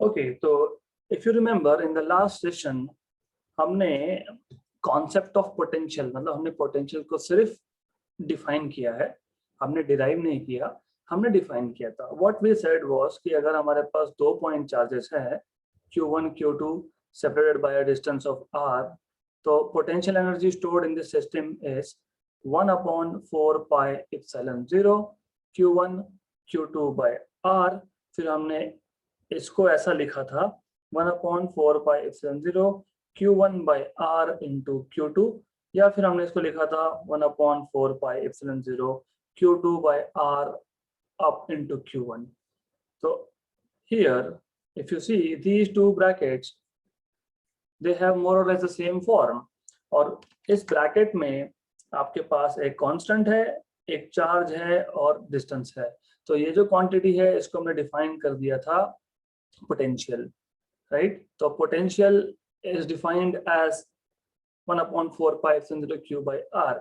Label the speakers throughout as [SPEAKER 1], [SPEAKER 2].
[SPEAKER 1] Okay, तो if you remember in the last session हमने concept of potential, मतलब हमने पोटेंशियल को सिर्फ डिफाइन किया है, हमने डिराइव नहीं किया, हमने डिफाइन किया था। व्हाट वी सेड वाज कि अगर हमारे पास 2 पॉइंट चार्जेस है Q1 Q2 separated by a distance of r, तो potential energy stored in this system is 1/4 pi epsilon 0 Q1 Q2 by r। फिर हमने इसको ऐसा लिखा था 1/4 pi epsilon 0 Q1 by r into Q2, या फिर हमने इसको लिखा था 1/4 pi epsilon 0 Q2 by r up into Q1. So here, if you see these two brackets, they have more or less the same form. और इस bracket में आपके पास एक कांस्टेंट है, एक चार्ज है और डिस्टेंस है। तो ये जो क्वांटिटी है इसको हमने डिफाइन कर दिया था पोटेंशियल, राइट। तो potential is defined as 1/4 pi epsilon 0 Q by R।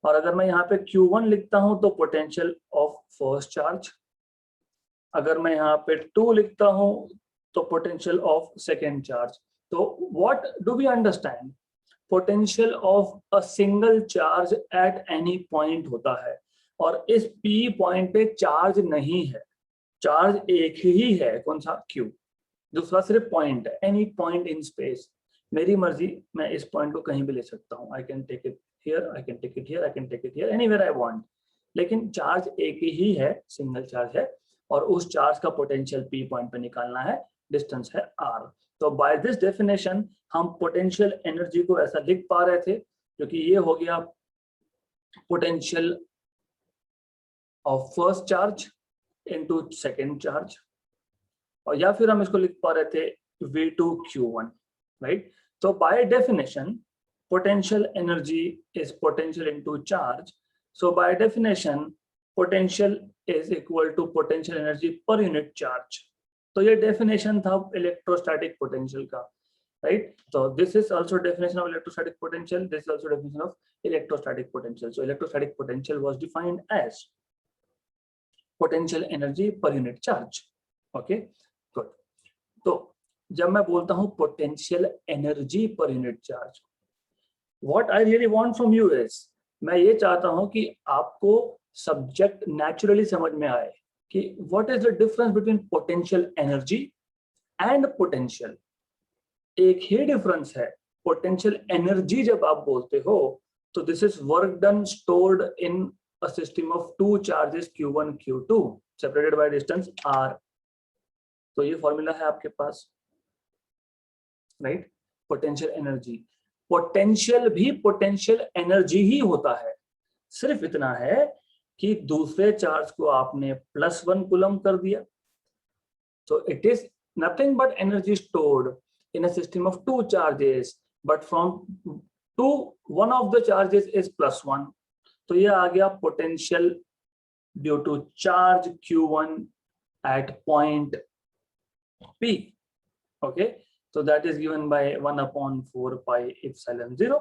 [SPEAKER 1] और अगर मैं यहाँ पे Q1 लिखता हूँ तो पोटेंशियल ऑफ फर्स्ट चार्ज, अगर मैं यहाँ पे 2 लिखता हूँ तो पोटेंशियल ऑफ सेकेंड चार्ज। तो what do we understand, potential of a single charge at any point होता है, और इस P पॉइंट पे चार्ज नहीं है, चार्ज एक ही है, कौन सा, Q। दूसरा सिर्फ पॉइंट है, एनी पॉइंट इन स्पेस, मेरी मर्जी, मैं इस पॉइंट को कहीं भी ले सकता हूँ। I can take it here, I can take it here, I can take it here, anywhere I want. लेकिन चार्ज एक ही है, सिंगल चार्ज है, और उस चार्ज का पोटेंशियल P पॉइंट पे निकालना है, डिस्टेंस है R। तो बाय दिस डेफिनेशन हम पोटेंशियल एनर्जी को ऐसा लिख पा रहे थे, क्योंकि ये हो गया potential of first charge into second charge, और या फिर हम इसको लिख पा रहे थे V2Q1, राइट। तो by definition potential energy is potential into charge, so by definition potential is equal to potential energy per unit charge। तो ये definition था electrostatic potential का, right। so this is also definition of electrostatic potential, this is also definition of electrostatic potential। so electrostatic potential was defined as potential energy per unit charge। okay, good। तो जब मैं बोलता हूँ potential energy per unit charge, What I really want from you is, मैं ये चाहता हूँ कि आपको सब्जेक्ट नेचुरली समझ में आए कि what is the difference between potential energy and potential। एक ही डिफरेंस है। potential energy जब आप बोलते हो तो this is work done stored in a system of two charges Q1 Q2 separated by distance R। तो ये फॉर्मूला है आपके पास, राइट। पोटेंशियल एनर्जी, पोटेंशियल भी पोटेंशियल एनर्जी ही होता है, सिर्फ इतना है कि दूसरे चार्ज को आपने +1 कूलम कर दिया, तो it is nothing but energy stored in a system of two charges, but from two one of the charges is +1। तो ये आ गया potential due to charge Q1 at point P। okay, so that is given by 1/4 pi epsilon 0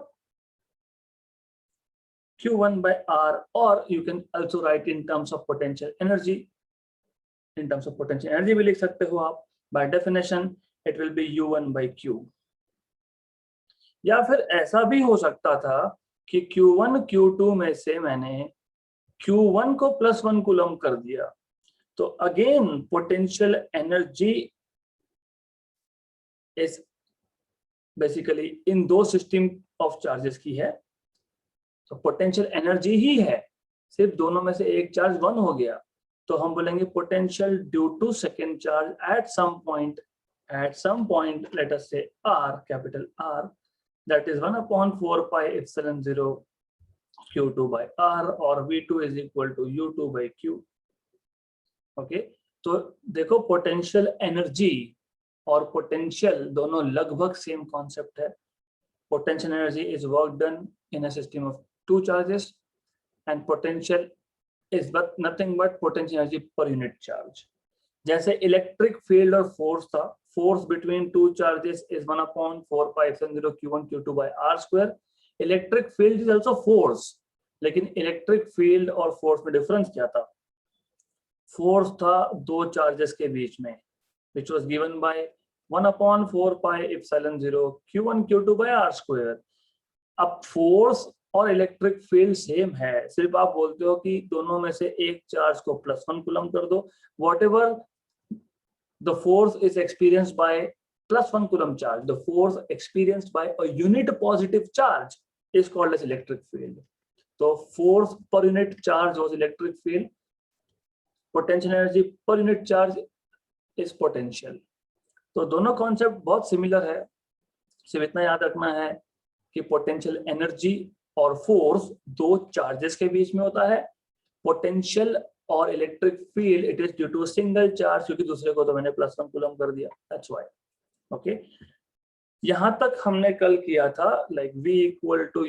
[SPEAKER 1] Q1 by R, or you can also write in terms of potential energy, in terms of potential energy भी लिख सकते हो आप। by definition it will be U1 by Q। या फिर ऐसा भी हो सकता था कि Q1 Q2 में से मैंने Q1 को +1 कूलम कर दिया, तो again potential energy is basically इन दो सिस्टम ऑफ चार्जेस की है, तो पोटेंशियल एनर्जी ही है, सिर्फ दोनों में से एक चार्ज 1 हो गया, तो हम बोलेंगे potential due to second charge at some point let us से R, capital R, that is 1/4 pi epsilon 0 Q2 by R, और V2 is equal to U2 by Q। Okay, तो देखो पोटेंशियल एनर्जी और पोटेंशियल दोनों लगभग same concept है। Potential energy is work done in a system of two charges, and potential is nothing but potential energy per unit charge. जैसे electric field और force था, force between two charges is 1/4 pi epsilon 0 Q1 Q2 by R square। Electric field is also force, लेकिन electric field और force में difference क्या था, force था दो चार्जेस के बीच में, which was given by 1/4πε0 Q1 Q2 by R square। अब फोर्स और इलेक्ट्रिक फील्ड सेम है, सिर्फ आप बोलते हो कि दोनों में से एक चार्ज को +1 कूलम कर दो। Whatever the force is experienced by +1 coulomb charge, the force experienced by a unit positive charge is called as electric field. तो force per unit charge was electric field, potential energy per unit charge is potential. तो दोनों concept बहुत similar है, सिर्फ इतना याद रखना है कि पोटेंशियल एनर्जी और फोर्स दो चार्जेस के बीच में होता है। पोटेंशियल और electric field it is due to single charge, क्योंकि दूसरे को तो मैंने +1 कूलम कर दिया, दैट्स व्हाई। ओके, यहां तक हमने कल किया था, लाइक V =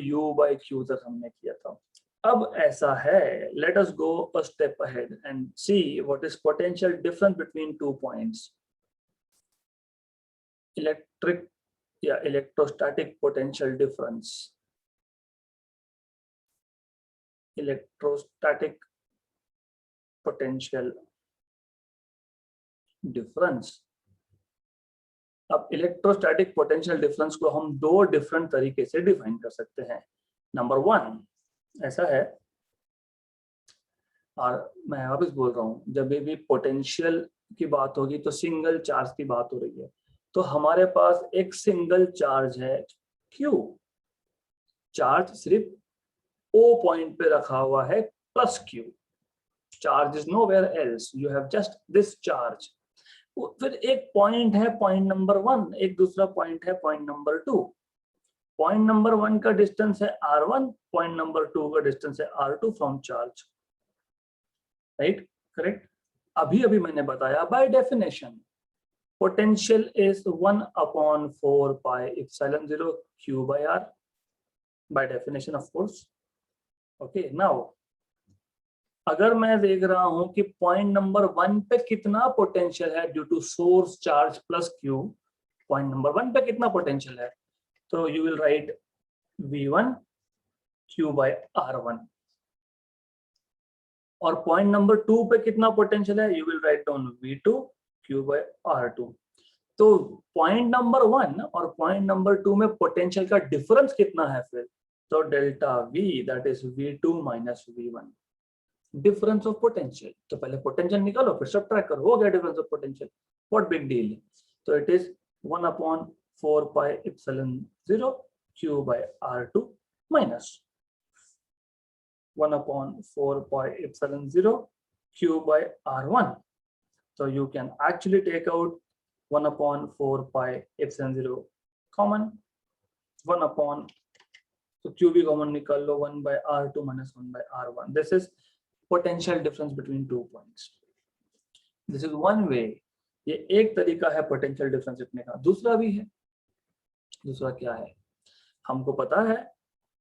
[SPEAKER 1] U/Q तक हमने किया था। अब ऐसा है, let us go a step ahead and see what is potential difference between 2 points. Electric या electrostatic potential difference, electrostatic potential difference. अब इलेक्ट्रोस्टैटिक पोटेंशियल डिफरेंस को हम दो डिफरेंट तरीके से डिफाइन कर सकते हैं। नंबर 1 ऐसा है, और मैं वापस बोल रहा हूँ, जब भी पोटेंशियल की बात होगी तो सिंगल चार्ज की बात हो रही है। तो हमारे पास एक सिंगल चार्ज है Q, चार्ज सिर्फ O पॉइंट पे रखा हुआ है +Q, charge is nowhere else, you have just this charge. फिर एक पॉइंट है पॉइंट नंबर 1, एक दूसरा पॉइंट है पॉइंट नंबर 2। पॉइंट नंबर 1 का डिस्टेंस है R1, पॉइंट नंबर 2 का डिस्टेंस है R2 from charge, right? Correct. अभी मैंने बताया by definition potential is 1/4πε0 Q/R by definition of course। okay, now अगर मैं देख रहा हूं कि पॉइंट नंबर 1 पे कितना पोटेंशियल है due to source charge +Q, point number 1 पे कितना पोटेंशियल है, तो you will write V1 Q/R1। और पॉइंट नंबर 2 पे कितना पोटेंशियल है, you will write down V2 Q/R2। तो पॉइंट नंबर 1 और पॉइंट नंबर 2 में पोटेंशियल का डिफरेंस कितना है फिर, तो delta V that is V2 - V1, difference of potential. तो पहले पोटेंशियल निकालो फिर सबट्रैक्ट करो, हो गया difference of potential, what big deal. तो it is 1/4πε0 Q/R2 minus 1/4πε0 Q/R1। so you can actually take out 1/4πε0 common, 1/, so Q भी common निकाल लो, 1/R2 minus 1/R1। this is potential difference between 2 points। this is one way, ये एक तरीका है potential difference लिखने का। दूसरा भी है, दूसरा क्या है, हमको पता है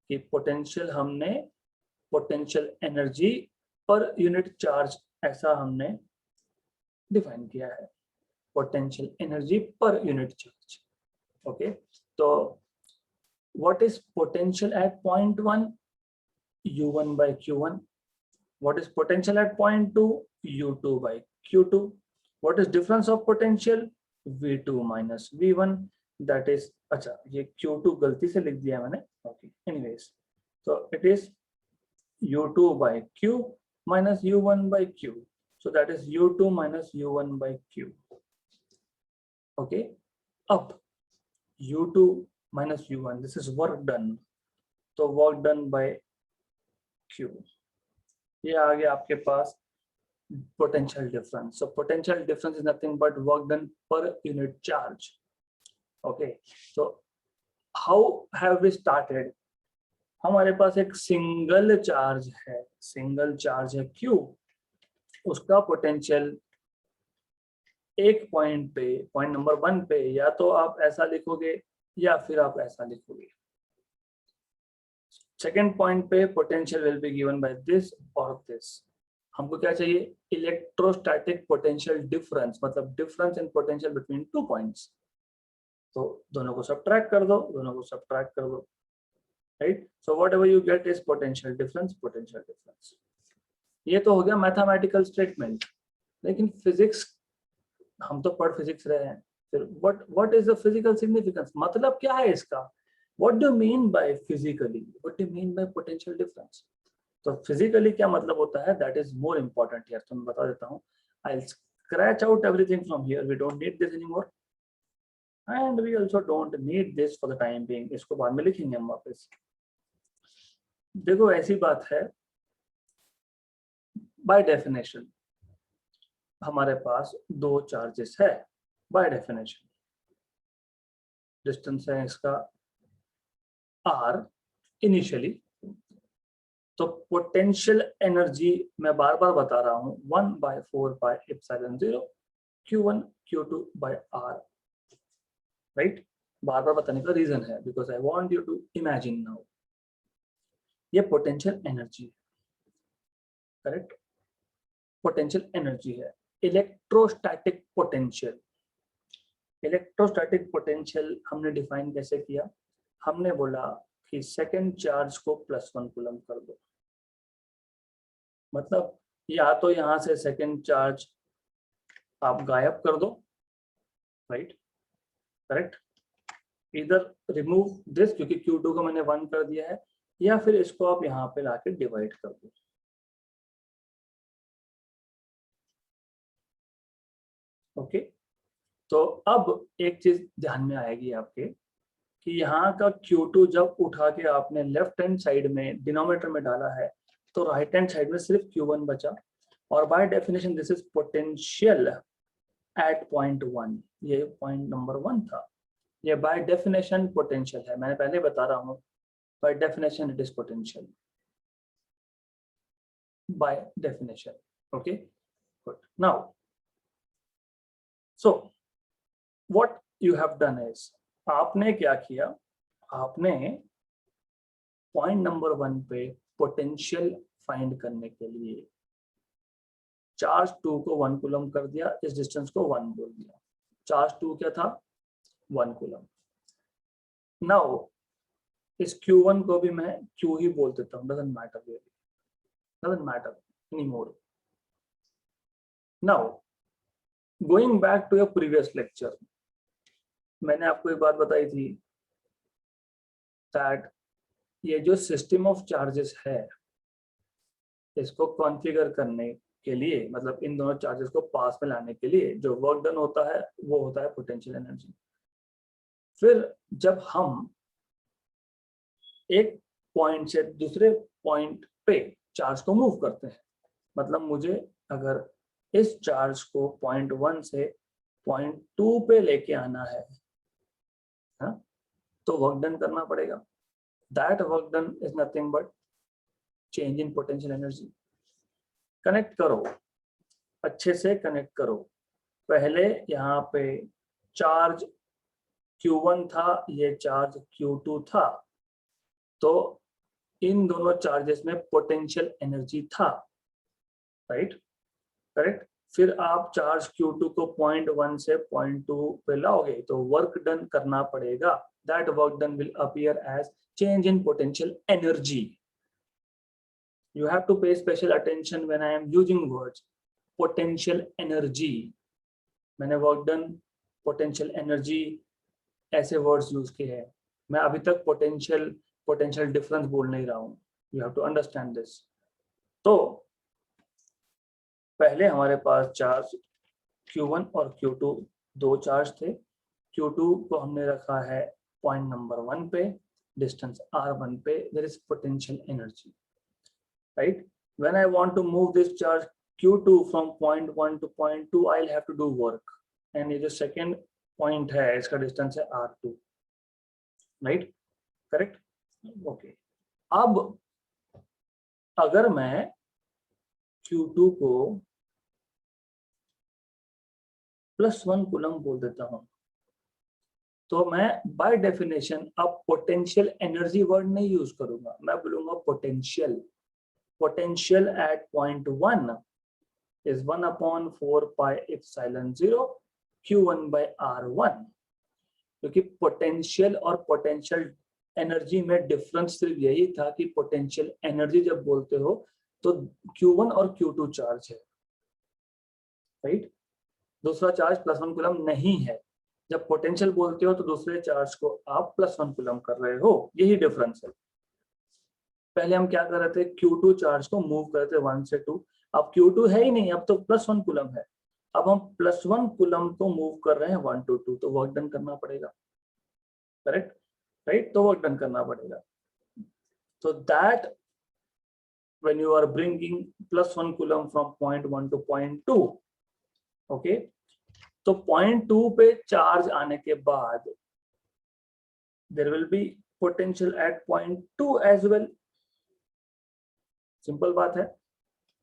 [SPEAKER 1] कि पोटेंशियल, हमने potential energy per unit charge ऐसा हमने डिफाइन किया है, potential energy per unit charge. Okay, तो what is potential at point 1, U1/Q1। what is potential at point 2, U2/Q2। what is difference of potential, V2 minus V1, that is, अच्छा ये Q2 गलती से लिख दिया मैंने, okay, anyways, so it is U2/Q minus U1/Q, so that is U2 minus U1/Q। okay, अब U2 minus U1, this is work done, तो work done by Q, ये आ गया आपके पास potential difference। so potential difference is nothing but work done per unit charge। okay, so how have we started, हमारे पास एक single charge है, single charge है Q, उसका पोटेंशियल एक पॉइंट पे, पॉइंट नंबर 1 पे, या तो आप ऐसा लिखोगे या फिर आप ऐसा लिखोगे। सेकेंड पॉइंट पे potential will be given by this और दिस। हमको क्या चाहिए, इलेक्ट्रोस्टैटिक पोटेंशियल डिफरेंस, मतलब difference in potential between 2 points. तो दोनों को सबट्रैक्ट कर दो, दोनों को सबट्रैक्ट कर दो, right. So whatever you get is potential difference, potential difference. ये तो हो गया मैथमेटिकल स्टेटमेंट, लेकिन फिजिक्स, हम तो पढ़ फिजिक्स रहे हैं, फिर what is the physical significance, मतलब क्या है इसका, what do you mean by physically, what do you mean by potential difference. तो physically क्या मतलब होता है, that is more important here, तो मैं बता देता हूँ. I'll scratch out everything from here, we don't need this anymore and we also don't need this for the time being. इसको बाद में लिखेंगे हम वापस. देखो ऐसी बात है, by definition हमारे पास दो चार्जेस है, by definition डिस्टेंस है इसका r इनिशियली, तो पोटेंशियल एनर्जी मैं बार बार बता रहा हूं 1/4πε0 Q1 Q2 by R, right. बार बार बताने का रीजन है because I want you to imagine now. ये पोटेंशियल एनर्जी है, करेक्ट. पोटेंशियल एनर्जी है. इलेक्ट्रोस्टैटिक पोटेंशियल, इलेक्ट्रोस्टैटिक पोटेंशियल हमने डिफाइन कैसे किया, हमने बोला कि सेकेंड चार्ज को +1 कूलम कर दो, मतलब या तो यहां से सेकेंड चार्ज आप गायब कर दो, राइट, करेक्ट. इधर रिमूव दिस क्योंकि Q2 को मैंने 1 कर दिया है, या फिर इसको आप यहाँ पे लाके डिवाइड कर दो. ओके, तो अब एक चीज ध्यान में आएगी आपके कि यहाँ का Q2 जब उठा के आपने लेफ्ट हैंड साइड में डिनोमिनेटर में डाला है तो राइट हैंड साइड में सिर्फ Q1 बचा, और by definition this is potential at point 1. ये पॉइंट नंबर 1 था, ये बाय डेफिनेशन पोटेंशियल है, मैंने पहले बता रहा हूँ, by definition it is potential, by definition. Okay, good. Now so what you have done is, आपने क्या किया, आपने पॉइंट नंबर 1 पे पोटेंशियल फाइंड करने के लिए चार्ज 2 को 1 कूलम कर दिया, इस डिस्टेंस को 1 बोल दिया. चार्ज 2 क्या था, 1 कूलम. नाउ इस Q1 को भी मैं Q ही बोल देता हूँ, doesn't matter really, doesn't matter anymore. Now going back to your previous lecture, मैंने आपको एक बात बताई थी that ये जो सिस्टम ऑफ चार्जेस है इसको कॉन्फ़िगर करने के लिए, मतलब इन दोनों चार्जेस को पास में लाने के लिए जो वर्क डन होता है वो होता है पोटेंशियल एनर्जी. फिर जब हम एक पॉइंट से दूसरे पॉइंट पे चार्ज को मूव करते हैं, मतलब मुझे अगर इस चार्ज को पॉइंट 1 से पॉइंट 2 पे लेके आना है, तो वर्क डन करना पड़ेगा. That work done is nothing but change in potential energy. Connect करो, अच्छे से कनेक्ट करो. पहले यहाँ पे चार्ज Q1 था, ये चार्ज Q2 था, तो इन दोनों चार्जेस में पोटेंशियल एनर्जी था, राइट, करेक्ट. फिर आप चार्ज Q2 को पॉइंट 1 से पॉइंट 2 पे लाओगे तो वर्क डन करना पड़ेगा. That work done will appear as change in potential energy. You have to pay special attention when I am using words. Potential energy. मैंने work done, potential energy ऐसे words use किए हैं. मैं अभी तक potential difference बोल नहीं रहा हूँ. You have to understand this. तो पहले हमारे पास चार्ज Q1 और Q2 दो चार्ज थे. Q2 को हमने रखा है पॉइंट नंबर 1 पे, डिस्टेंस R1 पे. There is potential energy. Right? When I want to move this charge Q2 from point 1 to point 2, I'll have to do work. And ये जो second point है, इसका distance है R2. Right? Correct? Okay. अब अगर मैं Q2 को +1 coulomb बोल देता हूँ, तो मैं by definition अब potential energy word नहीं यूज करूंगा, मैं बोलूंगा potential. Potential at point 1 is 1/4πε0 Q1 by R1. क्योंकि पोटेंशियल और पोटेंशियल एनर्जी में डिफरेंस सिर्फ यही था कि पोटेंशियल एनर्जी जब बोलते हो तो Q1 और Q2 चार्ज है, राइट. दूसरा चार्ज +1 कूलम नहीं है. जब पोटेंशियल बोलते हो तो दूसरे चार्ज को आप +1 कूलम कर रहे हो, यही डिफरेंस है। पहले हम क्या कर रहे थे, Q2 चार्ज को मूव कर रहे थे 1 से 2, अब Q2 है ही नहीं, अब तो +1 कूलम है। अब हम +1 कूलम को मूव कर रहे हैं 1 to 2, तो वर्क डन करना पड़ेगा, करेक्ट, राइट, तो वर्क डन करना पड़ेगा। So that when you are bringing +1 coulomb from point 1 to point 2, okay, तो point 2 पे चार्ज आने के बाद there will be potential at point 2 as well। Simple बात है।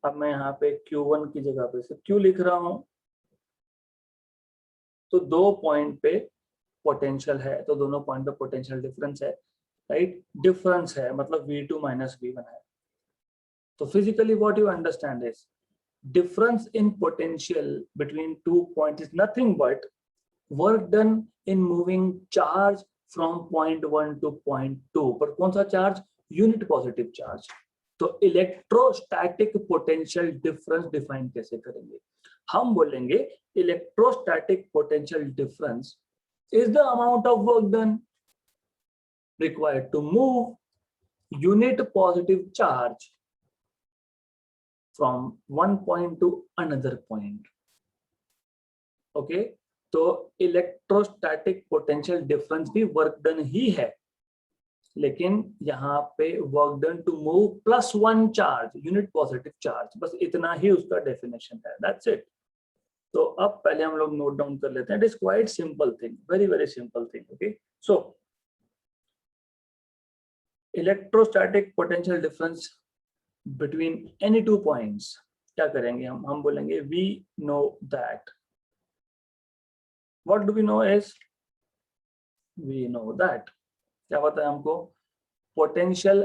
[SPEAKER 1] अब मैं यहाँ पे Q1 की जगह पे से Q लिख रहा हूं, तो 2 पॉइंट पे पोटेंशियल है, तो दोनों पॉइंट पे पोटेंशियल डिफरेंस है, राइट, डिफरेंस है मतलब V2 माइनस V1 है। तो physically what you understand is difference in potential between 2 points is nothing but work done in moving charge from point 1 to point 2। पर कौन सा चार्ज, यूनिट पॉजिटिव चार्ज। तो electrostatic potential difference define कैसे करेंगे, हम बोलेंगे electrostatic potential difference is the amount of work done required to move unit positive charge from one point to another point। okay, तो electrostatic potential difference भी work done ही है, लेकिन यहाँ पे work done to move +1 charge, unit positive charge, बस इतना ही उसका डेफिनेशन है, दैट्स इट। तो अब पहले हम लोग नोट डाउन कर लेते हैं, it is quite simple thing, very very simple thing. Okay, so electrostatic potential difference between any 2 points, क्या करेंगे हम बोलेंगे we know that, what do we know is, we know that, क्या पता है हमको, potential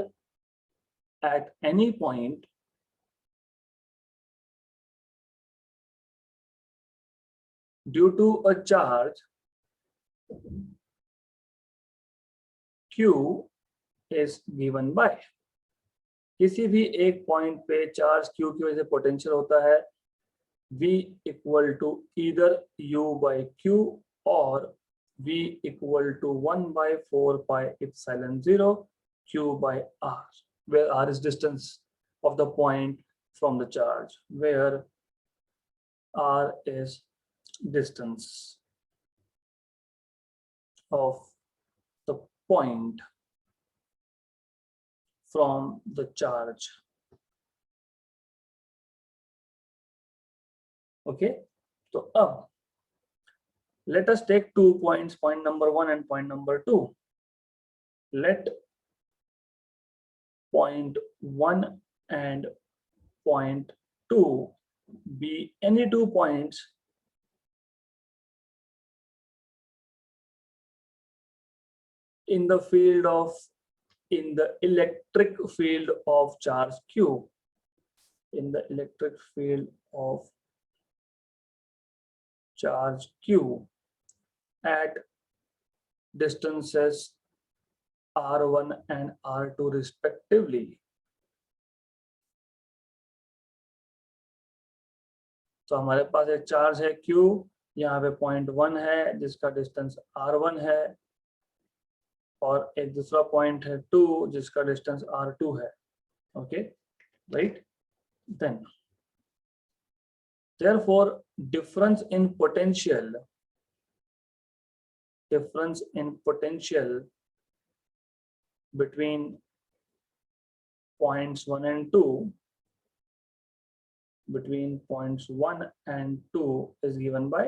[SPEAKER 1] at any point due to a charge Q is given by, किसी भी एक पॉइंट पे चार्ज Q की वजह से पोटेंशियल होता है V equal to either U by Q और V equal to 1/4 pi epsilon 0 Q by R, where R is distance of the point from the charge, where R is distance of the point from the charge। okay, तो अब let us take 2 points, point number 1 and point number 2। let point 1 and point 2 be any 2 points in the field of, in the electric field of charge Q, in the electric field of charge Q at distances R1 and R2 respectively। तो हमारे पास एक charge है Q, यहाँ पे point 1 है जिसका distance R1 है, और एक दूसरा पॉइंट है 2 जिसका डिस्टेंस R2 है। Okay, right, then therefore difference in potential between points 1 and 2, between points 1 and 2 is given by,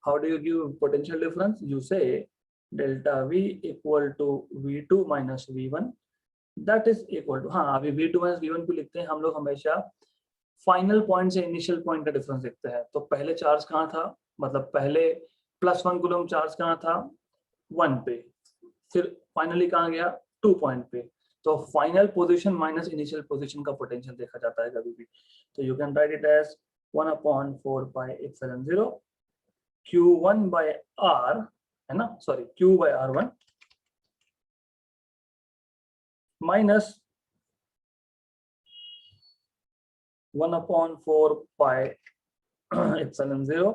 [SPEAKER 1] how do you give potential difference, you say delta V equal to V2 minus V1, that is equal to, हाँ अभी V2 minus V1 को लिखते हैं हम लोग हमेशा final point से initial point का डिफरेंस देखते हैं। तो पहले चार्ज कहाँ था, मतलब पहले +1 कूलम चार्ज कहाँ था, 1 पे, फिर फाइनली कहाँ गया, 2 पॉइंट पे। तो final position minus initial position का पोटेंशियल देखा जाता है कभी भी। तो you can write it as 1/4 pi epsilon 0 Q1 by R, है ना, sorry Q by R1 minus 1/4 pi epsilon 0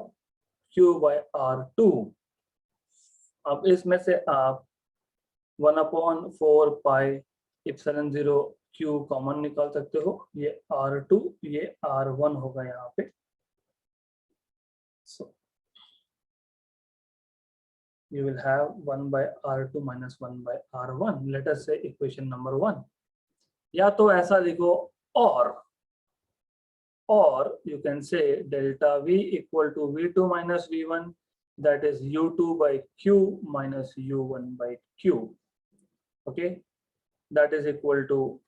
[SPEAKER 1] Q/R2। अब इसमें से आप 1/4 पाई एप्सिलॉन 0 Q कॉमन निकाल सकते हो। ये R2 ये R1 होगा यहाँ पे। So you will have 1/R2 minus 1/R1. Let us say equation number 1. या तो ऐसा लिखो or you can say delta V equal to V2 minus V1, that is U2 by Q minus U1 by Q. Okay, that is equal to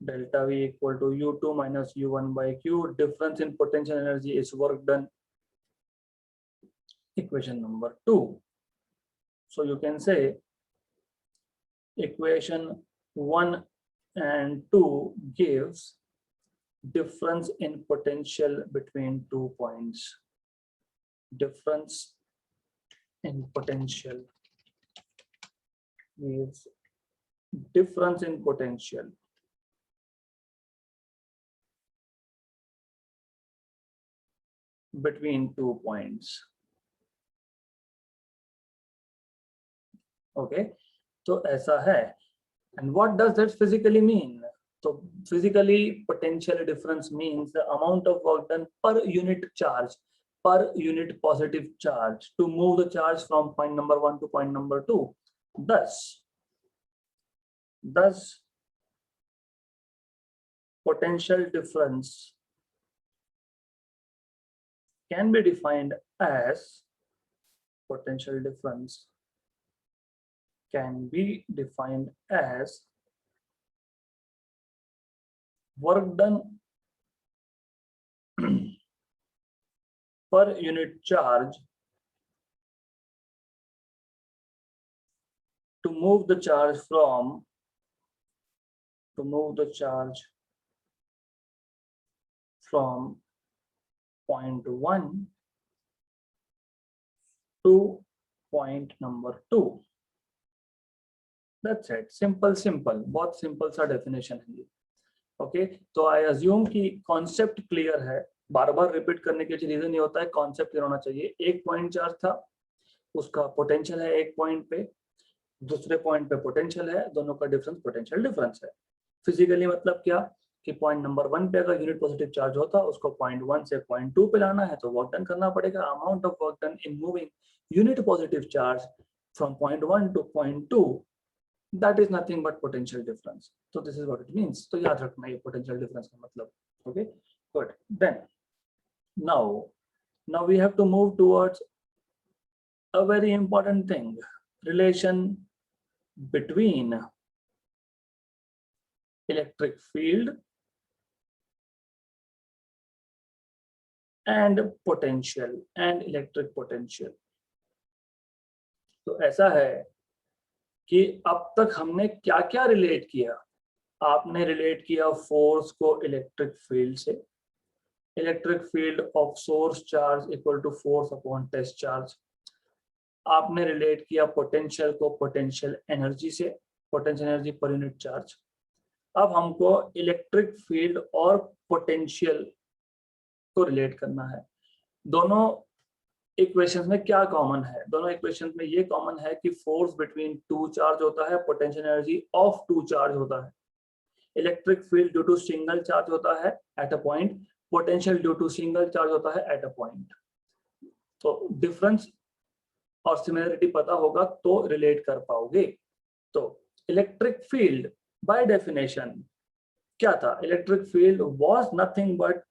[SPEAKER 1] delta V equal to U2 minus U1 by Q. Difference in potential energy is work done. Equation number 2. So you can say equation 1 and 2 gives difference in potential between 2 points. Difference in potential gives difference in potential between 2 points. Okay, तो ऐसा है. And what does that physically mean? So physically potential difference means the amount of work done per unit charge, per unit positive charge to move the charge from point number 1 to point number 2. Thus potential difference can be defined as work done per unit charge to move the charge from point 1 to point number 2. That's it. Simple. बहुत simple सा definition है ये. Okay, तो I assume कि concept clear है. बार बार repeat करने के reason ये होता है कॉन्सेप्ट क्लियर होना चाहिए. एक पॉइंट चार्ज था, उसका पोटेंशियल है एक पॉइंट पे, दूसरे पॉइंट पे पोटेंशियल है, दोनों का डिफरेंस पोटेंशियल डिफरेंस है. फिजिकली मतलब क्या कि पॉइंट नंबर 1 पे अगर यूनिट पॉजिटिव चार्ज होता उसको पॉइंट 1 से पॉइंट 2 पे लाना है तो वर्क डन करना पड़ेगा. Amount of work done in moving unit positive charge from point 1 two point 2, that is nothing but potential difference. So this is what it means. तो याद रखना ये potential difference का मतलब. Okay, good. Then now we have to move towards a very important thing, relation between electric field and potential and electric potential. तो ऐसा है कि अब तक हमने क्या क्या रिलेट किया. आपने रिलेट किया फोर्स को इलेक्ट्रिक फील्ड से. Electric field of source charge equal to force upon test charge. आपने रिलेट किया पोटेंशियल को पोटेंशियल एनर्जी से, potential energy per unit charge. अब हमको इलेक्ट्रिक फील्ड और पोटेंशियल को रिलेट करना है. दोनों इक्वेशंस में क्या कॉमन है? दोनों इक्वेशंस में ये कॉमन है कि फोर्स बिटवीन टू चार्ज होता है, potential energy of two charge होता है. Electric field due to single charge होता है at a point, potential due to single charge होता है एट अ पॉइंट. तो डिफरेंस और सिमिलरिटी पता होगा तो रिलेट कर पाओगे. तो इलेक्ट्रिक फील्ड बाय डेफिनेशन क्या था? Electric field was nothing but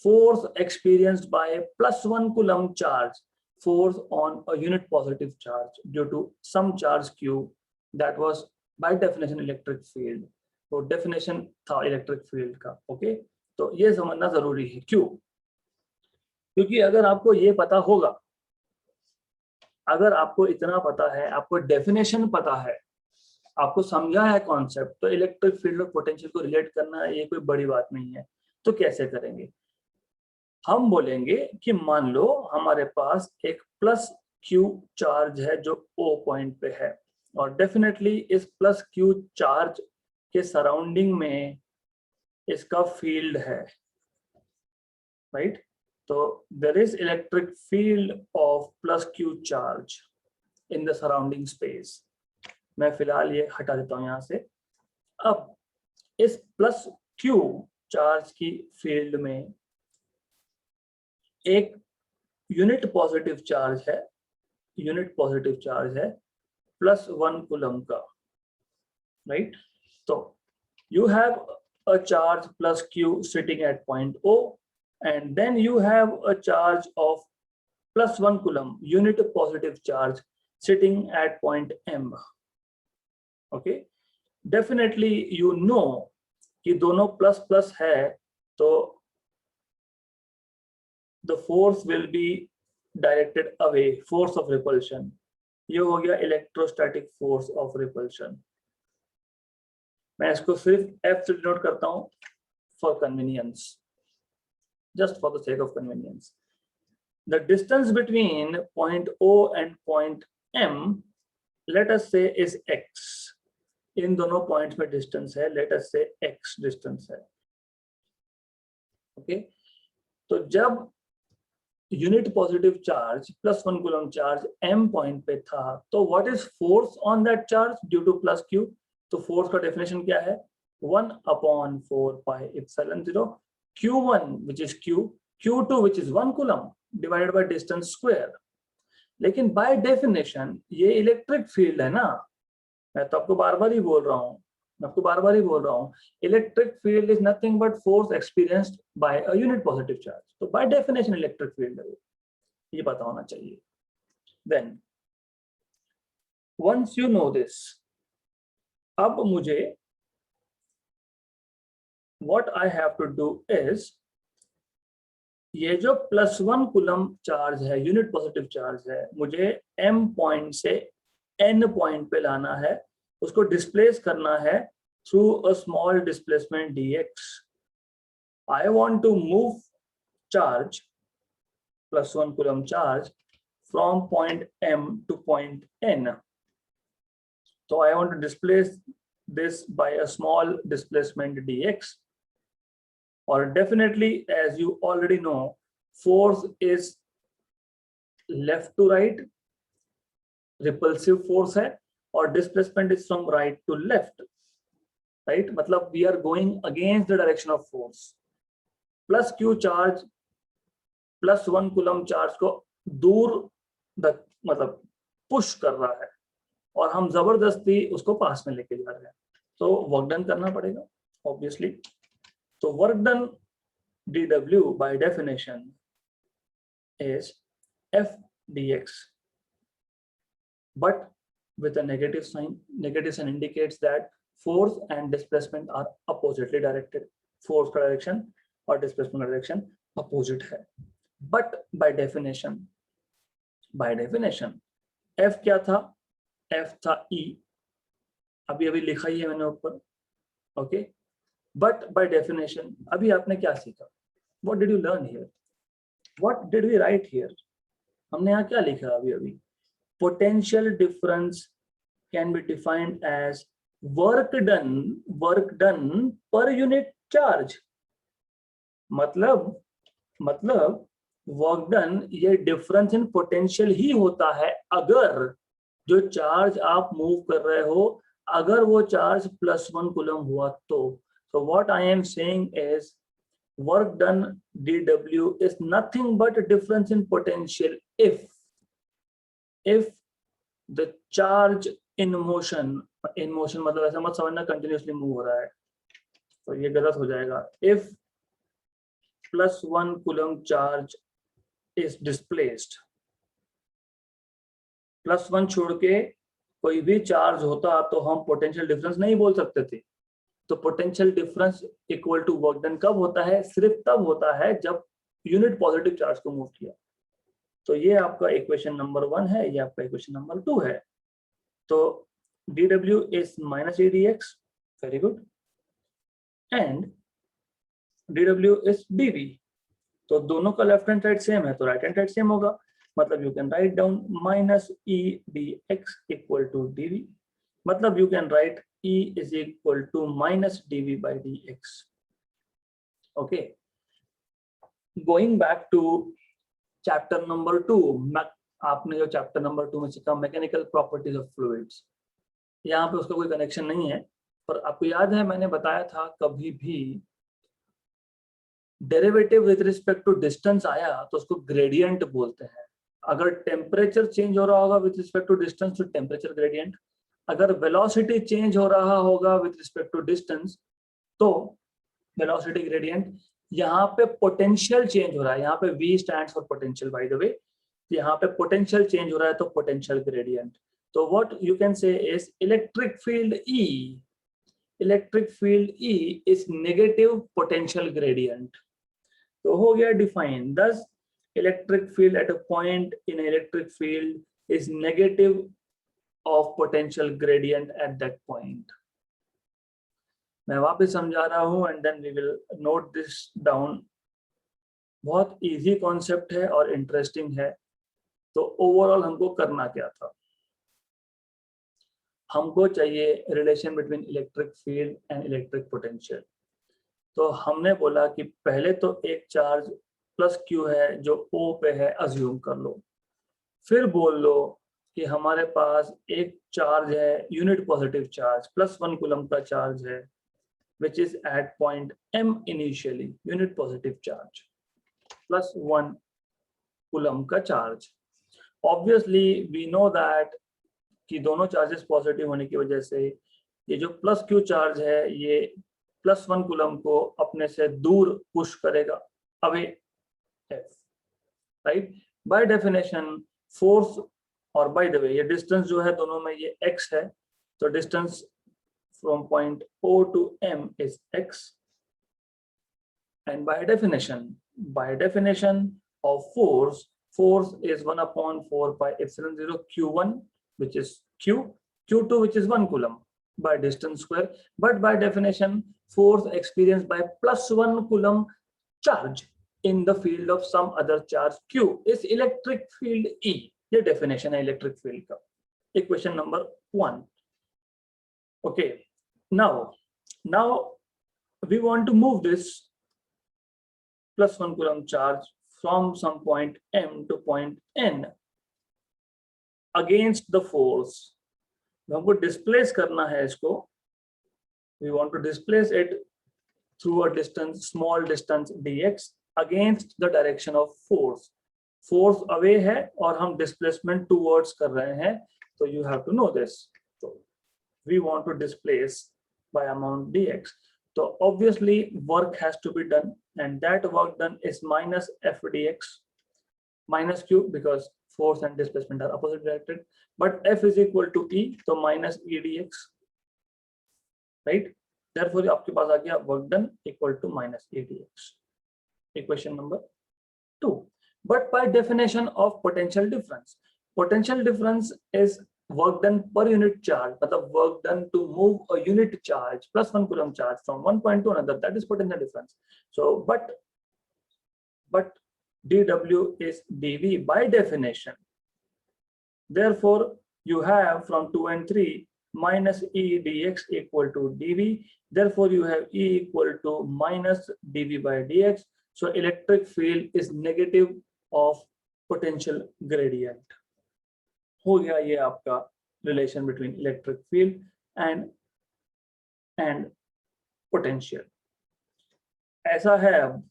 [SPEAKER 1] force experienced by +1 coulomb charge force on a unit positive charge due to some charge q. That was by definition electric field. तो definition था electric field का. Okay, तो ये समझना जरूरी है. क्यों? क्योंकि अगर आपको ये पता होगा, अगर आपको इतना पता है, आपको डेफिनेशन पता है, आपको समझा है कॉन्सेप्ट, तो इलेक्ट्रिक फील्ड और पोटेंशियल को रिलेट करना ये कोई बड़ी बात नहीं है. तो कैसे करेंगे? हम बोलेंगे कि मान लो हमारे पास एक प्लस क्यू चार्ज है जो ओ पॉइंट पे है, और डेफिनेटली इस प्लस क्यू चार्ज के सराउंडिंग में इसका फील्ड है, राइट? तो there is electric field of plus q charge in the surrounding space. मैं फिलहाल ये हटा देता हूँ यहाँ से. अब इस प्लस q चार्ज की फील्ड में एक यूनिट पॉजिटिव चार्ज है, +1 कूलम का, राइट? तो you have a charge plus q sitting at point O, and then you have a charge of +1 coulomb unit positive charge sitting at point M. Okay, definitely you know कि दोनों plus plus है, तो the force will be directed away, force of repulsion. ये हो गया electrostatic force of repulsion. मैं इसको सिर्फ F से डिनोट करता हूँ for convenience, just for the sake of convenience. The distance between point O and point M, let us say, is x. इन दोनों पॉइंट्स में डिस्टेंस है, let us say x distance है. ओके, तो जब unit positive charge +1 coulomb charge M point पे था, तो what is force on that charge due two plus q? तो फोर्स का डेफिनेशन क्या है? 1/4 pi epsilon 0 q1 which is q, q2 which is 1 coulomb divided by distance square. लेकिन by definition ये electric field है ना, मैं तो आपको बार बार ही बोल रहा हूँ, electric field is nothing but force experienced by a unit positive charge. तो बाय डेफिनेशन इलेक्ट्रिक फील्ड है, ये पता होना चाहिए. Then once you know this, अब मुझे what I have to do is, ये जो +1 कूलम चार्ज है, यूनिट पॉजिटिव चार्ज है, मुझे M पॉइंट से N पॉइंट पे लाना है, उसको डिस्प्लेस करना है through a small displacement dx. I want to move charge, +1 coulomb charge, from point M to point N. So I want to displace this by a small displacement dx. Or definitely, as you already know, force is left to right, repulsive force है, और displacement is from right to left, right? मतलब we are going against the direction of force. Plus q charge +1 coulomb charge को दूर मतलब push कर रहा है, और हम जबरदस्ती उसको पास में लेके जा रहे हैं, तो वर्क डन करना पड़ेगा obviously. So work done dW by definition is F dx, but with a negative sign. Negative sign indicates that force and displacement are oppositely directed. Force का direction और displacement का direction opposite है. But by definition F क्या था? F था E. अभी लिखा ही है मैंने ऊपर. Okay. But by definition, अभी आपने क्या सीखा? What did you learn here? What did we write here? हमने यहाँ क्या लिखा अभी? Potential difference can be defined as work done per unit charge. मतलब work done ये difference in potential ही होता है अगर जो चार्ज आप मूव कर रहे हो, अगर वो चार्ज +1 कूलम हुआ तो. So what I am saying is work done dW is nothing but a difference in potential if the charge in motion मतलब ऐसा मत समझना continuously move हो रहा है, तो ये गलत हो जाएगा. If +1 coulomb charge is displaced, +1 छोड़ के कोई भी चार्ज होता तो हम पोटेंशियल डिफरेंस नहीं बोल सकते थे. तो potential difference equal to work done कब होता है? सिर्फ तब होता है जब यूनिट पॉजिटिव चार्ज को मूव किया. तो ये आपका इक्वेशन नंबर 1 है, ये आपका इक्वेशन नंबर 2 है. तो dW is -A dx, very good, and dW is dV. तो दोनों का लेफ्ट हैंड साइड सेम है, तो राइट हैंड साइड सेम होगा. मतलब you can write down -E dx equal to dV. मतलब you can write E is equal to -dV by dx. Okay. Going back to chapter number 2, आपने जो chapter number 2 में सीखा mechanical properties of fluids, यहाँ पे उसका कोई connection नहीं है, पर आपको याद है मैंने बताया था कभी भी derivative with respect to distance आया तो उसको ग्रेडियंट बोलते हैं। अगर टेम्परेचर चेंज हो रहा होगा विद रिस्पेक्ट टू डिस्टेंस तो टेम्परेचर ग्रेडियंट, अगर वेलोसिटी चेंज हो रहा होगा विद रिस्पेक्ट टू डिस्टेंस तो वेलोसिटी ग्रेडियंट। यहाँ पे पोटेंशियल चेंज हो रहा है, यहाँ पे V stands for potential by the way, यहाँ पे पोटेंशियल चेंज हो रहा है तो पोटेंशियल ग्रेडियंट। तो what you can say is electric field E is negative potential gradient. तो हो गया define, thus electric field at a point in an electric field is negative of potential gradient at that point. मैं वापस समझा रहा हूं and then we will note this down. बहुत easy concept है और इंटरेस्टिंग है। तो ओवरऑल हमको करना क्या था, हमको चाहिए relation between electric field and electric potential. तो हमने बोला कि पहले तो एक चार्ज प्लस क्यू है जो O पे है, अज्यूम कर लो, फिर बोल लो कि हमारे पास एक चार्ज है यूनिट पॉजिटिव चार्ज +1 कूलम का चार्ज है which is at point M initially, unit positive charge +1 coulomb का charge. Obviously we know that कि दोनों चार्जेस पॉजिटिव होने की वजह से ये जो प्लस क्यू चार्ज है ये +1 कूलम को अपने से दूर पुश करेगा, away F, right. By definition force, और बाय द वे ये डिस्टेंस जो है दोनों में ये x है, तो distance from point O to M is x, and by definition of force is 1/4 pi epsilon 0 q1 which is q, q2 which is 1 coulomb by distance square, but by definition force experienced by +1 coulomb charge in the field of some other charge q is electric field E. ये definition है electric field का, equation number 1. Okay, now we want to move this +1 coulomb charge from some point M to point N against the force. हमको displace करना है इसको, we want to displace it through a distance, small distance dx against the direction of force. Force away है और हम displacement towards कर रहे हैं, तो you have to know this. So we want to displace by amount dx. So obviously work has to be done, and that work done is minus F dx minus q because force and displacement are opposite directed, but F is equal to E, so minus E dx, right? Therefore आपके पास आ गया work done equal to minus E dx, equation number 2. But by definition of potential difference is work done per unit charge, मतलब work done to move a unit charge +1 coulomb charge from one point to another, that is potential difference. So but dW is dV by definition. Therefore you have from 2 and 3 minus E dx equal to dV. Therefore you have E equal to minus dV by dx. So electric field is negative of potential gradient. हो गया ये आपका relation between electric field and potential. ऐसा है अब.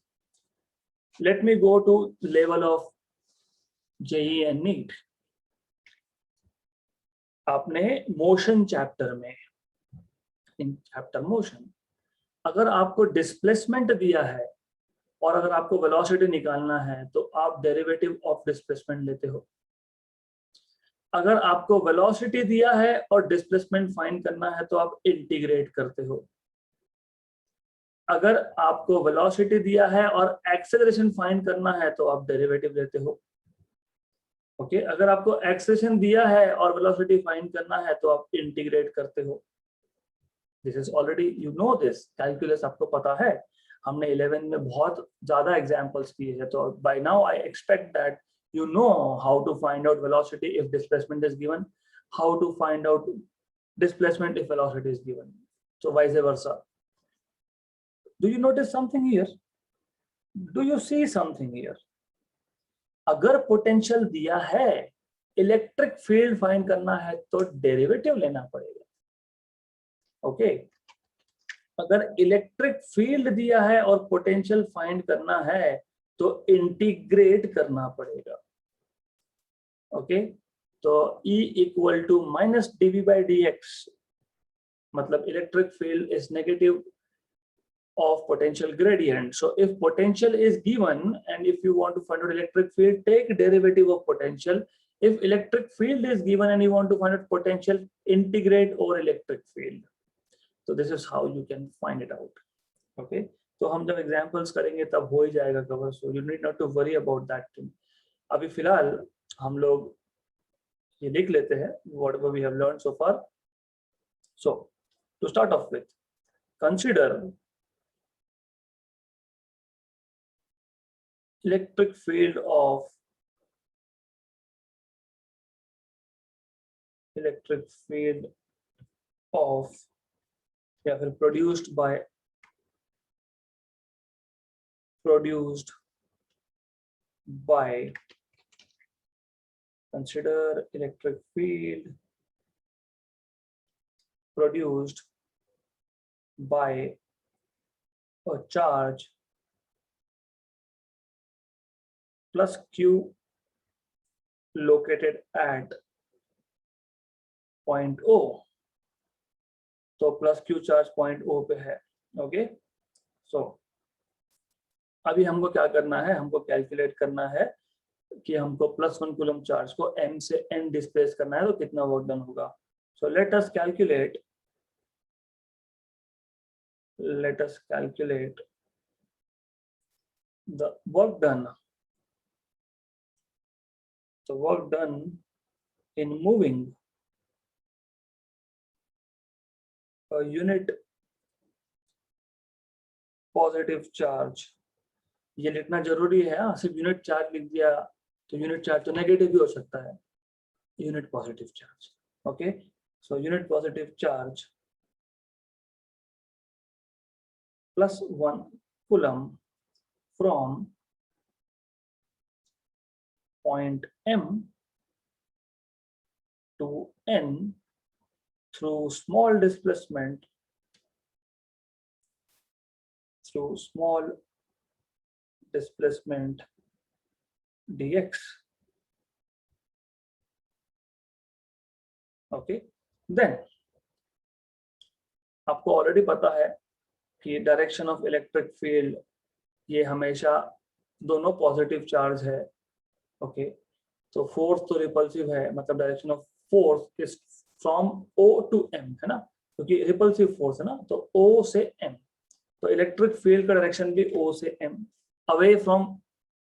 [SPEAKER 1] Let me go to level of JEE and NEET. आपने motion chapter में, in chapter motion, अगर आपको डिस्प्लेसमेंट दिया है और अगर आपको वेलोसिटी निकालना है तो आप डेरिवेटिव ऑफ डिस्प्लेसमेंट लेते हो। अगर आपको वेलोसिटी दिया है और डिस्प्लेसमेंट फाइंड करना है तो आप इंटीग्रेट करते हो। अगर आपको वेलोसिटी दिया है और एक्सेलरेशन फाइंड करना है तो आप डेरिवेटिव लेते हो। ओके, अगर आपको एक्सेलरेशन दिया है और वेलोसिटी फाइंड करना है तो आप इंटीग्रेट करते हो। This is already, you know this, calculus आपको पता है, हमने 11 में बहुत ज्यादा एग्जांपल्स किए हैं, तो by now I expect that you know how to find out velocity if displacement is given, how to find out displacement if velocity is given, so vice versa. Do you notice something here? Do you see something here? अगर potential दिया है, electric field find करना है तो derivative लेना पड़ेगा। Okay अगर electric field दिया है और पोटेंशियल फाइंड करना है तो इंटीग्रेट करना पड़ेगा। ओके तो E equal to minus dV by dx, मतलब electric field is negative of potential gradient. So if potential is given and if you want to find out electric field, take derivative of potential. If electric field is given and you want to find out potential, integrate over electric field. So this is how you can find it out. Okay, तो हम जब examples करेंगे तब हो ही जाएगा cover. So you need not to worry about that thing. अभी फिलहाल हम लोग ये लिख लेते हैं whatever we have learned so far. So to start off with, consider electric field of या फिर produced by consider electric field produced by a charge plus Q located at point O. तो plus Q charge point O पे है। Okay so अभी हमको क्या करना है, हमको कैलकुलेट करना है कि हमको +1 कूलम चार्ज को M से N डिस्प्लेस करना है तो कितना वर्क डन होगा। So let us calculate the work done. The work done in moving a unit positive charge. ये लिखना जरूरी है, सिर्फ यूनिट चार्ज लिख दिया तो यूनिट चार्ज तो नेगेटिव भी हो सकता है, unit positive charge. Okay so unit positive charge +1 coulomb from point M to N through small displacement dx. Okay, then आपको ऑलरेडी पता है कि डायरेक्शन ऑफ इलेक्ट्रिक फील्ड ये हमेशा दोनों पॉजिटिव चार्ज है। ओके तो फोर्स तो रिपल्सिव है, मतलब direction of force is from O to M है ना, क्योंकि रिपल्सिव फोर्स है ना, तो O से M, तो इलेक्ट्रिक फील्ड का डायरेक्शन भी O से M, away from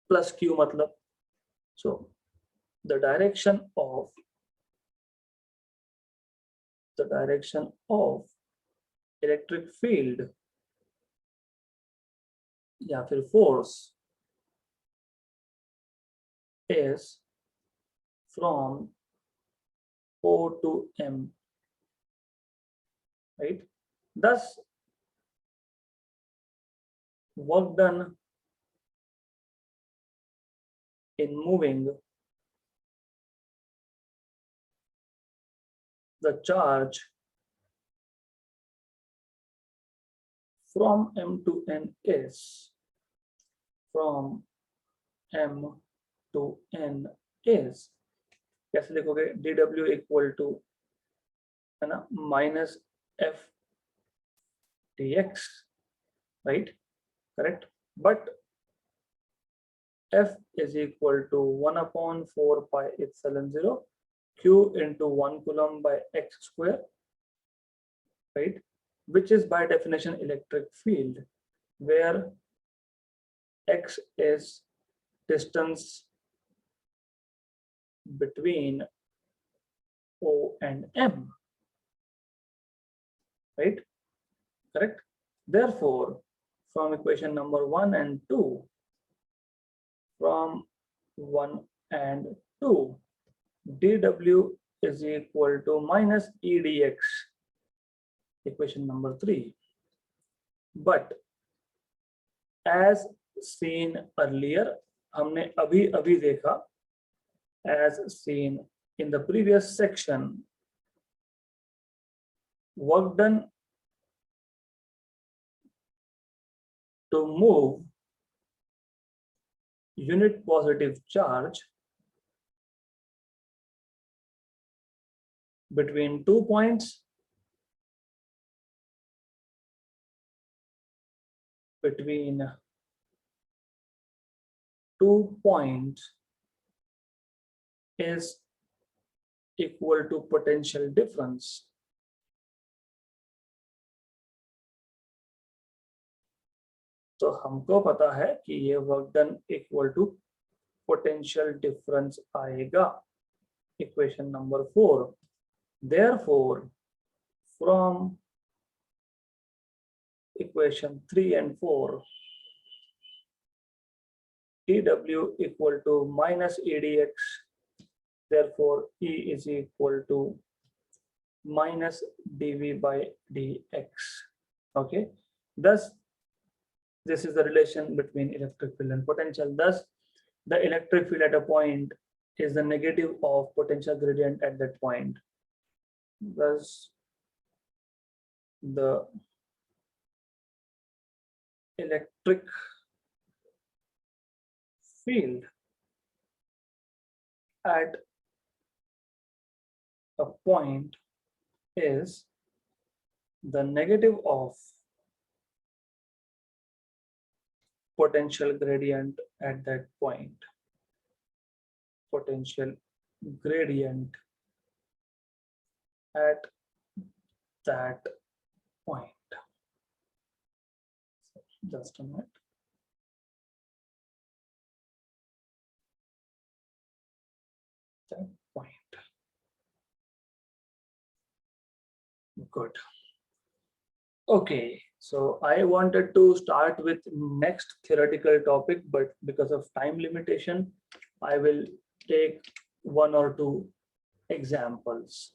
[SPEAKER 1] plus Q मतलब। So the direction of electric field या फिर force is from O to M, right? Thus, work done in moving the charge from M to N is कैसे लिखोगे, dw equal to है ना -f dx, right, correct, but f is equal to 1/4 pi epsilon 0 q into 1 coulomb by x square, right, which is by definition electric field, where x is distance between O and M, right, correct. Therefore, from equation number 1 and 2, from 1 and 2, dw is equal to minus E dx, equation number 3. But as seen earlier, हमने अभी अभी देखा, as seen in the previous section, work done to move unit positive charge between 2 points, between 2 points is equal to potential difference. तो हमको पता है कि ये work done equal to potential difference आएगा, equation number 4. Therefore, from equation 3 and 4, dW equal to minus EDX, therefore E is equal to minus dV by dx. Okay, thus this is the relation between electric field and potential. Thus the electric field at a point is the negative of potential gradient at that point. Thus the electric field at a point is the negative of potential gradient at that point. Potential gradient at that point. Just a minute. That point. Good. Okay, so I wanted to start with next theoretical topic, but because of time limitation, I will take 1 or 2 examples.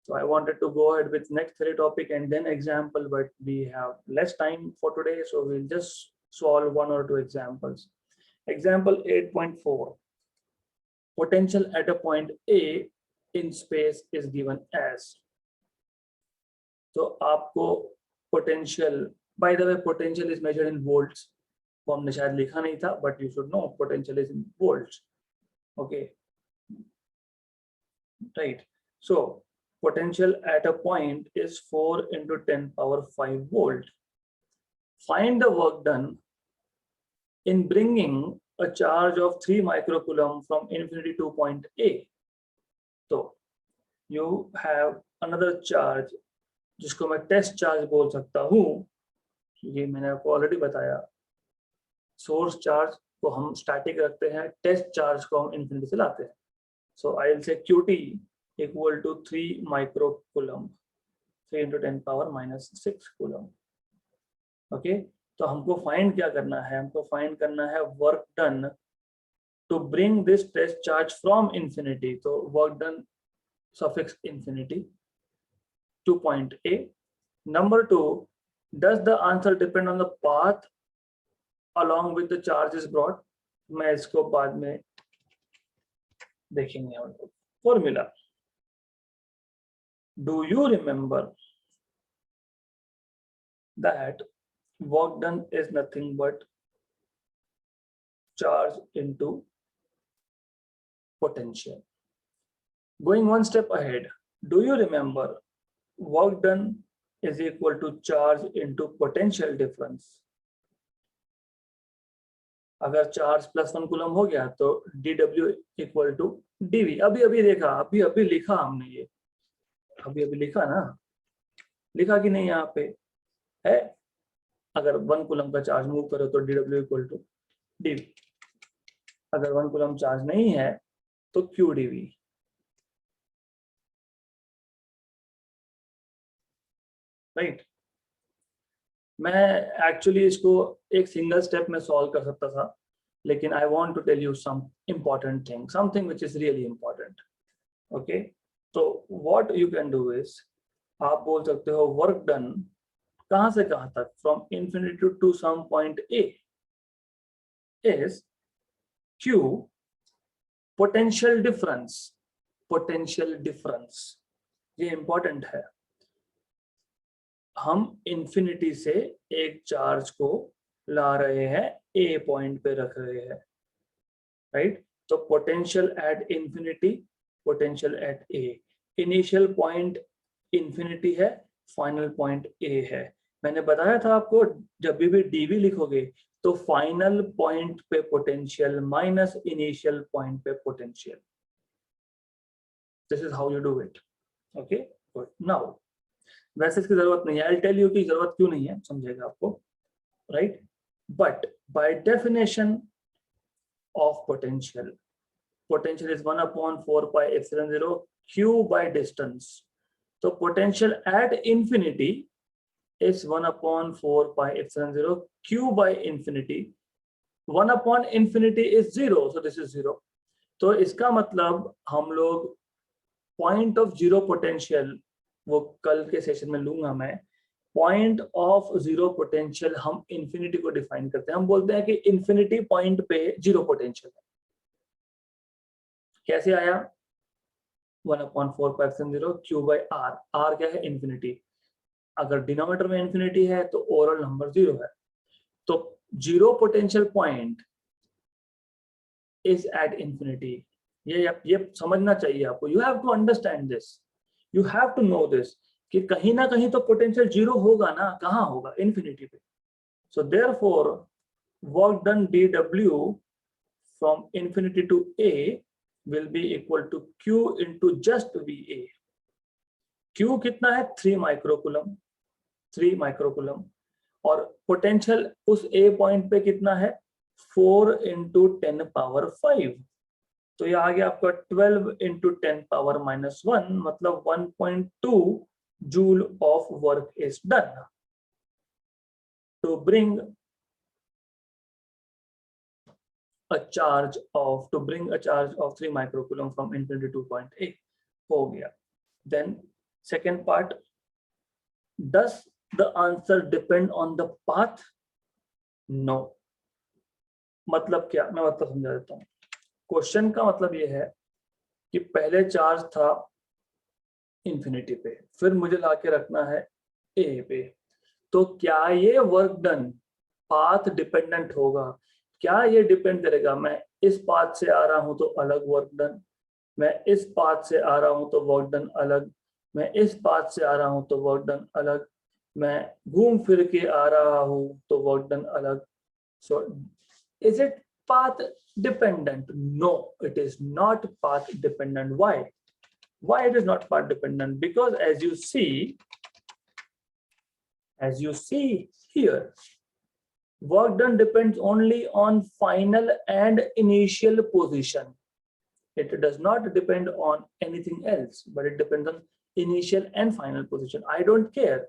[SPEAKER 1] So I wanted to go ahead with next theory topic and then example, but we have less time for today, so we'll just solve 1 or 2 examples. Example 8.4. Potential at a point A in space is given as. तो आपको potential, by the way, potential is measured in volts. वो हमने शायद लिखा नहीं था, but you should know potential is in volts. Okay, right. So potential at a point is 4 into 10 power 5 volt. Find the work done in bringing a charge of 3 microcoulomb from infinity to point A. So you have another charge जिसको मैं test charge बोल सकता हूँ, ये मैंने आपको already बताया. Source charge को हम स्टैटिक रखते हैं, टेस्ट चार्ज को हम इन्फिनिटी से लाते हैं. So I will say QT equal to 3 microcoulomb, 3 into 10 power minus 6 coulomb. Okay, तो हमको फाइंड क्या करना है? हमको फाइंड करना है work done to bring this test charge from infinity. तो work done suffix infinity to point A. Number 2, does the answer depend on the path along with the charge is brought? मैं इसको बाद में देखेंगे. Formula. Do you remember that work done is nothing but charge into potential? Going one step ahead, do you remember work done is equal to charge into potential difference? अगर charge +1 coulomb हो गया तो dW equal to dV. अभी देखा, अभी लिखा हमने, ये अभी लिखा ना, लिखा कि नहीं यहाँ पे है? अगर 1 कूलम का चार्ज मूव करो तो dW इक्वल टू dV. अगर 1 कूलम चार्ज नहीं है तो QdV. राइट. मैं एक्चुअली इसको एक सिंगल स्टेप में सॉल्व कर सकता था, लेकिन I want to tell you some important thing, something which is really important. Okay, तो what you can do is, आप बोल सकते हो वर्क डन कहाँ से कहाँ तक, from infinity to some point A. is Q potential difference. Potential difference ये इंपॉर्टेंट है. हम इंफिनिटी से एक चार्ज को ला रहे हैं, ए पॉइंट पे रख रहे हैं, राइट? तो potential at infinity, potential at A. Initial point infinity है, फाइनल पॉइंट ए है. मैंने बताया था आपको, जब भी डीवी लिखोगे तो फाइनल पॉइंट पे पोटेंशियल माइनस इनिशियल पॉइंट पे potential. This is how you do it. Okay, good. Now वैसे इसकी जरूरत नहीं है, आई टेल यू की जरूरत क्यों नहीं है, समझेगा आपको, right? But by definition of potential, potential is 1/4 pi epsilon 0 q by distance. So potential at infinity is 1/4 pi epsilon 0 q by infinity. 1/infinity is 0, so this is 0. तो इसका मतलब हम लोग पॉइंट ऑफ जीरो पोटेंशियल, वो कल के session में लूंगा मैं, पॉइंट ऑफ जीरो पोटेंशियल हम इंफिनिटी को डिफाइन करते हैं. हम बोलते हैं कि इंफिनिटी पॉइंट पे जीरो पोटेंशियल है. कैसे आया? 1/4 pi epsilon 0 q by r. r क्या है? इंफिनिटी. अगर डिनोमिनेटर में इंफिनिटी है तो ओवरऑल नंबर 0 है. तो zero potential point is at infinity. ये समझना चाहिए आपको. You have to understand this, you have to know this कि कहीं ना कहीं तो पोटेंशियल जीरो होगा ना. कहाँ होगा? इंफिनिटी पे. So therefore work done dw from infinity to a will be equal to q into just va. q कितना है? 3 माइक्रोकूलम. 3 माइक्रोकूलम. और पोटेंशियल उस a पॉइंट पे कितना है? 4 into 10 power 5. तो ये आ गया आपका 12 into 10 power -1, मतलब 1.2 joule of work is done to bring a charge of 3 microcoulomb from infinity to point A. हो गया. Then second part, does the answer depend on the path? No. मतलब क्या? मैं मतलब समझा देता हूँ. क्वेश्चन का मतलब ये है कि पहले चार्ज था इंफिनिटी पे, फिर मुझे लाके रखना है ए पे. तो क्या ये वर्क डन पाथ डिपेंडेंट होगा? क्या ये डिपेंड करेगा? मैं इस पाथ से आ रहा हूं तो अलग वर्क डन, मैं इस पाथ से आ रहा हूं तो वर्क डन अलग, मैं इस पाथ से आ रहा हूं तो वर्क डन अलग, मैं घूम फिर के आ रहा हूं तो वर्क डन अलग. So is it path dependent? No, it is not path dependent. Why it is not path dependent? Because as you see here, work done depends only on final and initial position. It does not depend on anything else, but it depends on initial and final position. I don't care,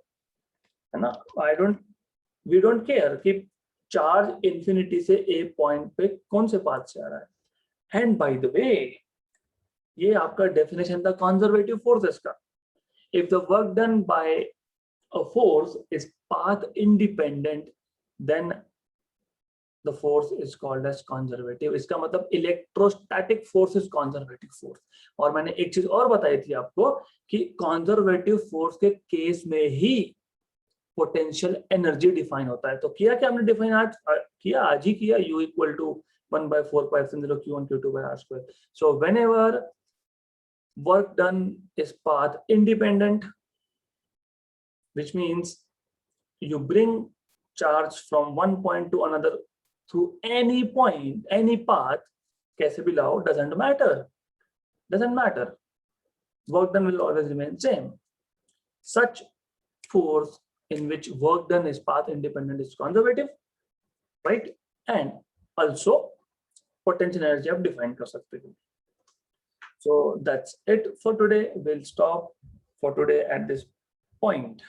[SPEAKER 1] है ना? we don't care कि charge infinity से ए point पे कौन से path से आ रहा है. एंड बाय द वे, ये आपका डेफिनेशन था कंजर्वेटिव फोर्सेस का. If the work done by a force is path independent, then the force is called as conservative. इसका मतलब electrostatic force is conservative force. और मैंने एक चीज और बताई थी आपको कि कंजर्वेटिव फोर्स के केस में ही पोटेंशियल एनर्जी डिफाइन होता है. तो किया क्या हमने डिफाइन? आज ही किया. U equal to 1/4 pi epsilon 0 q1 q2 by r square. So whenever work done is path independent, which means you bring charge from one point to another through any point, any path, कैसे भी लाओ, doesn't matter. Work done will always remain same. Such force in which work done is path independent is conservative, right? And also potential energy आप define कर सकते हो. So that's it for today. We'll stop for today at this point.